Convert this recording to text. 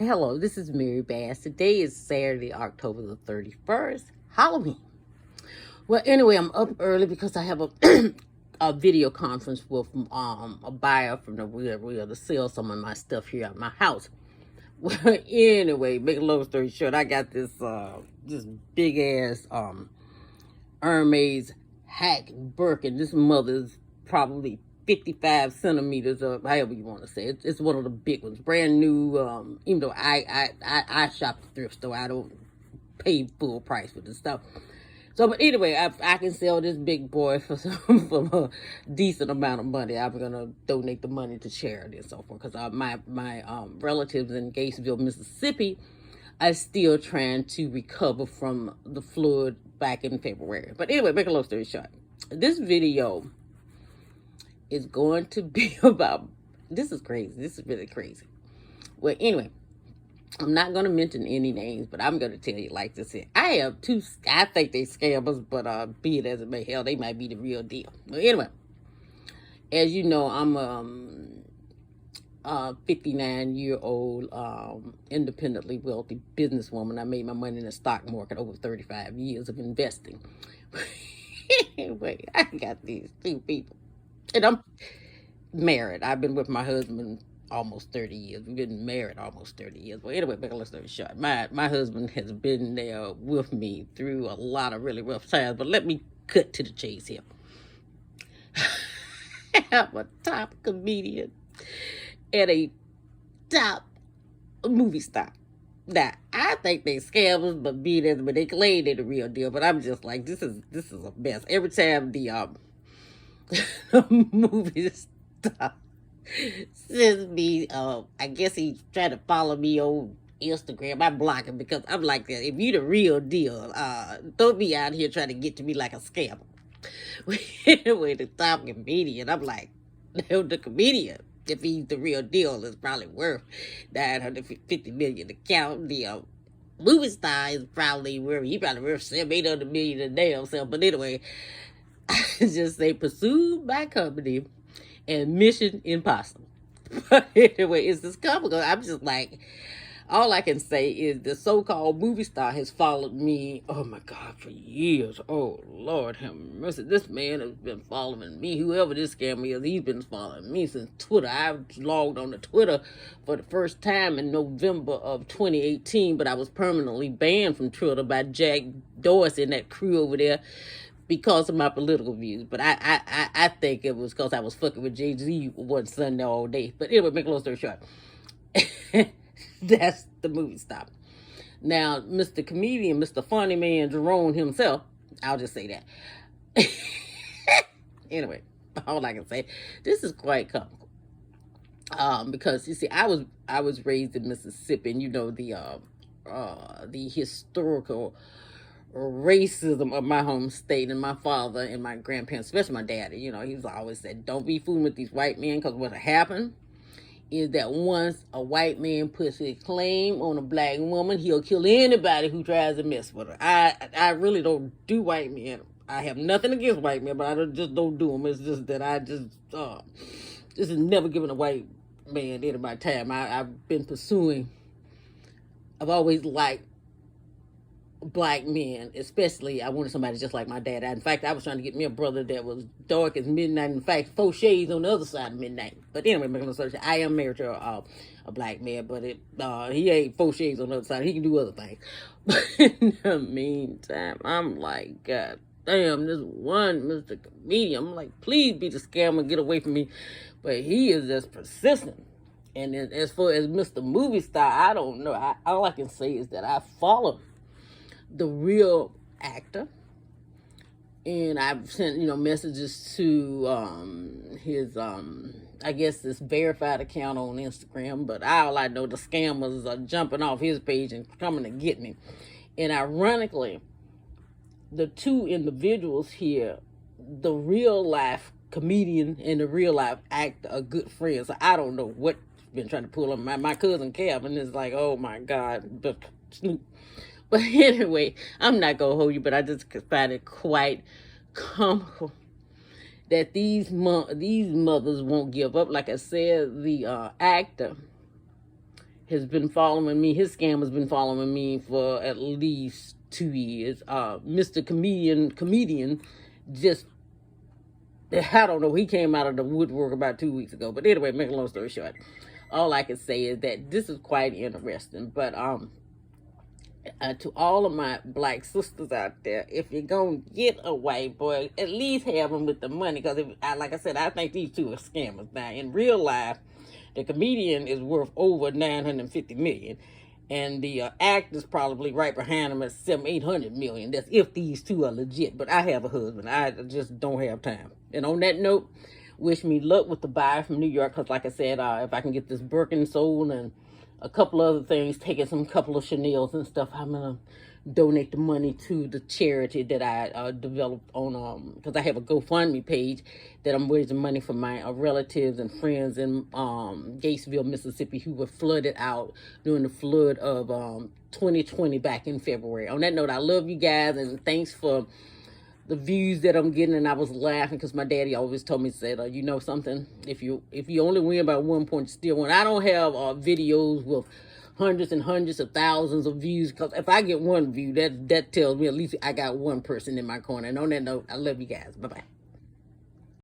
Hello, this is Mary Bass. Today is Saturday, October the 31st, Halloween. Well, anyway, I'm up early because I have a a video conference with a buyer from the real to sell some of my stuff here at my house. Well, anyway, make a long story short, I got this big ass Hermes hack Birkin. This mother's probably 55 centimeters up, however you want to say it. It's one of the big ones, brand new. Even though I shop at the thrift store, I don't pay full price for this stuff. So, but anyway, I can sell this big boy for for a decent amount of money. I'm gonna donate the money to charity and so forth because my relatives in Gatesville, Mississippi, are still trying to recover from the flood back in February. But anyway, make a long story short, this video is going to be about. This is crazy. This is really crazy. Well, anyway, I'm not going to mention any names, but I'm going to tell you like this. I have two, I think they scammers, but be it as it may, hell, they might be the real deal. Well, anyway, as you know, I'm a 59-year-old independently wealthy businesswoman. I made my money in the stock market over 35 years of investing. Anyway, I got these two people. And I'm married. I've been with my husband almost 30 years. We've been married almost 30 years. Well, anyway, make a long story short. My husband has been there with me through a lot of really rough times. But let me cut to the chase here. I'm a top comedian and a top movie star. Now, I think they scammers, but they claim they're the real deal. But I'm just like, this is a mess. Every time the movie star sends me, I guess he's trying to follow me on Instagram. I block him because I'm like, if you the real deal, don't be out here trying to get to me like a scammer. Anyway, the top comedian, I'm like, the comedian, if he's the real deal, is probably worth $950 million to count. The movie star is probably worth, $700-800 million a damn self. But anyway, I just say pursue my company and Mission Impossible. But anyway, it's this comical. I'm just like, all I can say is the so-called movie star has followed me, oh my God, for years. Oh, Lord have mercy. This man has been following me. Whoever this scammer is, he's been following me since Twitter. I logged on to Twitter for the first time in November of 2018, but I was permanently banned from Twitter by Jack Dorsey and that crew over there because of my political views. But I think it was because I was fucking with Jay-Z one Sunday all day. But anyway, make a long story short. That's the movie star. Now, Mr. Comedian, Mr. Funny Man, Jerome himself, I'll just say that. Anyway, all I can say, this is quite comical. Because you see, I was raised in Mississippi, and you know the historical racism of my home state, and my father and my grandparents, especially my daddy, you know, he was always said, don't be fooling with these white men, because what happened is that once a white man puts his claim on a black woman, he'll kill anybody who tries to mess with her. I really don't do white men. I have nothing against white men, but I just don't do them. It's just that I just is never given a white man any of my time. I've been pursuing. I've always liked black men, especially I wanted somebody just like my dad. In fact, I was trying to get me a brother that was dark as midnight. In fact, 4 shades on the other side of midnight. But anyway, making a search, I am married to a black man, but he ain't 4 shades on the other side. He can do other things. But in the meantime, I'm like, God damn, this one Mr. Comedian, I'm like, please be the scammer, get away from me. But he is just persistent. And then as far as Mr. Movie Star, I don't know. All I can say is that I follow the real actor, and I've sent messages to his I guess this verified account on Instagram, but all I know, the scammers are jumping off his page and coming to get me. And ironically, the two individuals here, the real life comedian and the real life actor, are good friends. So I don't know what's been trying to pull on my cousin Kevin is like, oh my God, but Snoop. But anyway, I'm not going to hold you, but I just find it quite comical that these mothers won't give up. Like I said, the actor has been following me. His scam has been following me for at least 2 years. Mr. Comedian just, I don't know, he came out of the woodwork about 2 weeks ago. But anyway, make a long story short, all I can say is that this is quite interesting. But to all of my black sisters out there, if you're gonna get a white boy, at least have him with the money. Because like I said, I think these two are scammers. Now, in real life, the comedian is worth over 950 million, and the actor's probably right behind him at 700-800 million. That's if these two are legit. But I have a husband. I just don't have time. And on that note, wish me luck with the buy from New York. Because like I said, if I can get this Birkin sold and a couple other things, taking some couple of Chanel's and stuff, I'm gonna donate the money to the charity that I developed on, because I have a GoFundMe page that I'm raising money for my relatives and friends in Gatesville, Mississippi, who were flooded out during the flood of 2020 back in February. On that note, I love you guys, and thanks for the views that I'm getting. And I was laughing because my daddy always told me, said, you know something, if you only win by 1 point, you still win. I don't have videos with hundreds and hundreds of thousands of views, because if I get one view, that tells me at least I got one person in my corner. And on that note, I love you guys. Bye-bye.